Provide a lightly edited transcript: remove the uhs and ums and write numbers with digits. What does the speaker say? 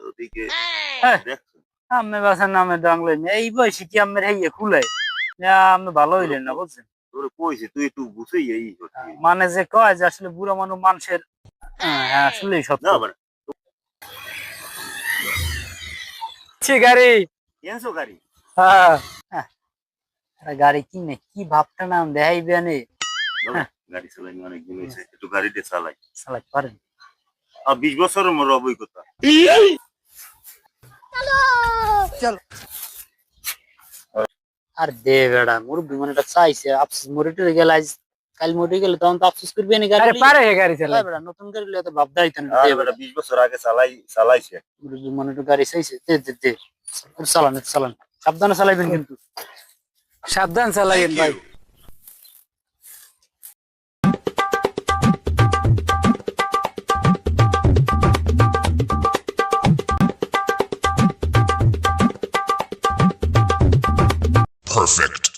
ওদিকে হ্যাঁ। দেখছো আমি বাসার নামে ডাংলেন এই বয়সে কি আমার হেয়ে খুলে আমি ভালো হইলেন না বুঝছেন তোরে কইছি তুই একটু বুঝেই এই করছিস। মানে যে কয় যে আসলে বুড়ো মানুষের হ্যাঁ আসলেই সত্য না মানে গাড়ি কেনছো গাড়ি হ্যাঁ গাড়ি কিনে কি ভাবটা নাম দেখাইবে নে বাবা, গাড়ি চালাই অনেকদিন হয়েছে একটু গাড়িতে চালাই চালাতে পারেন 20 বছরের মোর অভিজ্ঞতা চলো আর দে বেড়া মুরব্বি মনেটা চাইছে আফসোস মরে গেল আজ কাল মরে গেলে তখন তো আফসোস করবে না গাড়ি পারে গাড়ি চালাই বেড়া নতুন গাড়ি লইলে তো ভাবতে হইতো না দে বেড়া 20 বছর আগে চালাইছে মুরব্বি মনেটা গাড়ি চাইছে দে চালান সাবধানে চালাইবেন কিন্তু সাবধান চালাইবেন ভাই Perfect.